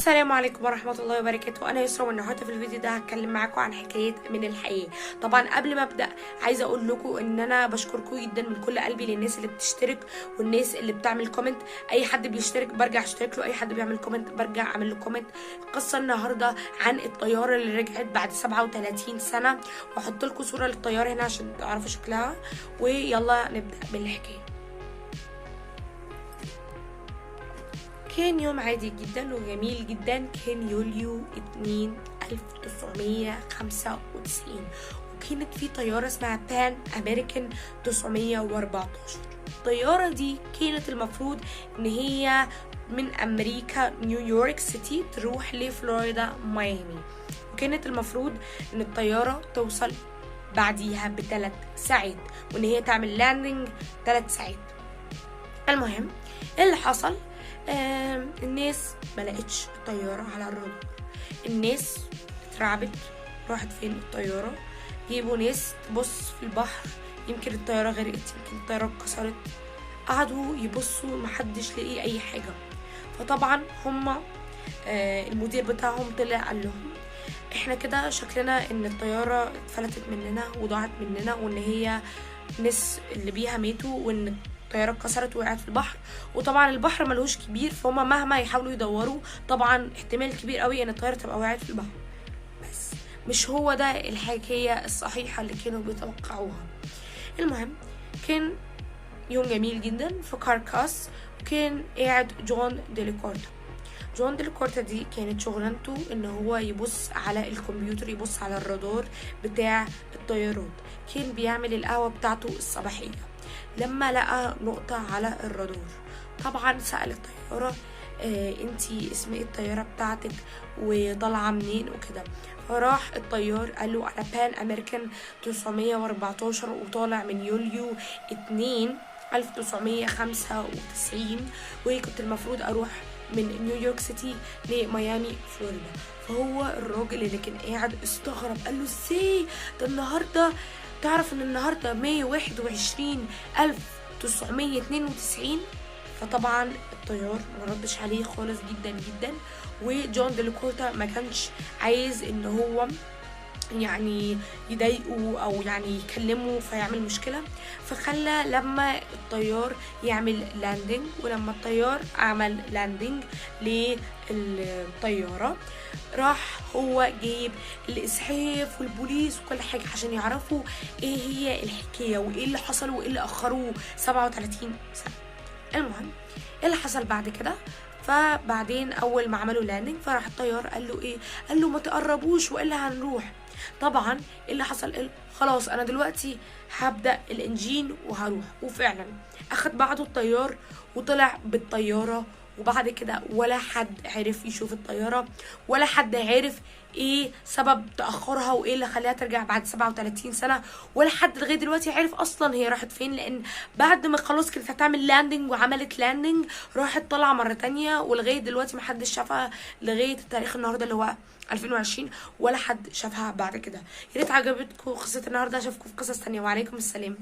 السلام عليكم ورحمة الله وبركاته. أنا يسرا، والنهاردة في الفيديو ده هتكلم معاكم عن حكاية من الحقيقة. طبعا قبل ما أبدأ عايزة أقول لكم إن أنا بشكركم جدا من كل قلبي للناس اللي بتشترك والناس اللي بتعمل كومنت. أي حد بيشترك برجع اشترك له، أي حد بيعمل كومنت برجع أعمل له كومنت. القصة النهاردة عن الطيارة اللي رجعت بعد 37 سنة، وأحط لكم صورة للطيارة هنا عشان تعرفوا شكلها. ويلا نبدأ بالحكاية. كان يوم عادي جدا وجميل جدا. كان يوليو 2 1995، وكانت في طيارة اسمها بان امريكان 914. الطيارة دي كانت المفروض ان هي من امريكا نيويورك سيتي تروح لفلوريدا ميامي، وكانت المفروض ان الطيارة توصل بعديها ب3 ساعات، وان هي تعمل لاندنج 3 ساعات. المهم اللي حصل، الناس ملقتش الطيارة على الرادار. الناس اترعبت، راحت فين الطيارة؟ جيبوا ناس تبص في البحر، يمكن الطيارة غرقت، يمكن الطيارة اتكسرت. قعدوا يبصوا، محدش لقي اي حاجة. فطبعا هما المدير بتاعهم طلع قال لهم احنا كده شكلنا ان الطيارة اتفلتت مننا وضاعت مننا، وان هي ناس اللي بيها ماتوا، وان الطيارة اتكسرت وقعت في البحر. وطبعا البحر ملهوش كبير، فهم مهما يحاولوا يدوروا طبعا احتمال كبير قوي ان الطيارة تبقى وقعت في البحر. بس مش هو ده الحكاية الصحيحة اللي كانوا بيتوقعوها. المهم كان يوم جميل جدا في كاركاس، وكان قاعد جون ديليكورتا. جون ديليكورتا دي كانت شغلانته ان هو يبص على الكمبيوتر، يبص على الرادار بتاع الطيارات. كان بيعمل القهوة بتاعته الصباحية. لما لقى نقطة على الرادار طبعا سأل الطيارة انتي اسم ايه الطيارة بتاعتك وطالعة منين وكده. فراح الطيار قال له انا بان امريكان 914 وطالع من يوليو 2 1995، وكنت المفروض اروح من نيويورك سيتي لميامي فلوريدا. فهو الراجل اللي كان قاعد استغرب، قال له ازاي ده النهارده؟ تعرف ان النهارده ماي 21 1992؟ فطبعا الطيار مردش عليه خالص جدا جدا. وجون ديليكورتا ما كانش عايز ان هو يعني يضايقه او يعني يكلمه فيعمل مشكله، فخلى لما الطيار يعمل لاندنج. ولما الطيار عمل لاندنج للطياره راح هو جايب الاسعاف والبوليس وكل حاجه عشان يعرفوا ايه هي الحكايه وايه اللي حصل وايه اللي اخروه 37 سنه. المهم ايه اللي حصل بعد كده؟ فبعدين اول ما عملوا لاندنج فراح الطيار قال له ايه؟ قال له ما تقربوش والا هنروح. طبعا اللي حصل خلاص انا دلوقتي هبدأ الانجين وهروح. وفعلا اخد بعضه الطيار وطلع بالطيارة. وبعد كده ولا حد عرف يشوف الطيارة، ولا حد عرف ايه سبب تأخرها وايه اللي خلاها ترجع بعد 37 سنة، ولا حد لغاية دلوقتي عارف اصلا هي راحت فين. لان بعد ما خلاص كانت هتعمل لاندنج وعملت لاندنج راحت طالعة مرة تانية، ولغاية دلوقتي محدش شافها لغاية التاريخ النهاردة اللي هو 2020، ولا حد شافها بعد كده. يا ريت عجبتكم قصة النهاردة، اشوفكم في قصص تانية، وعليكم السلام.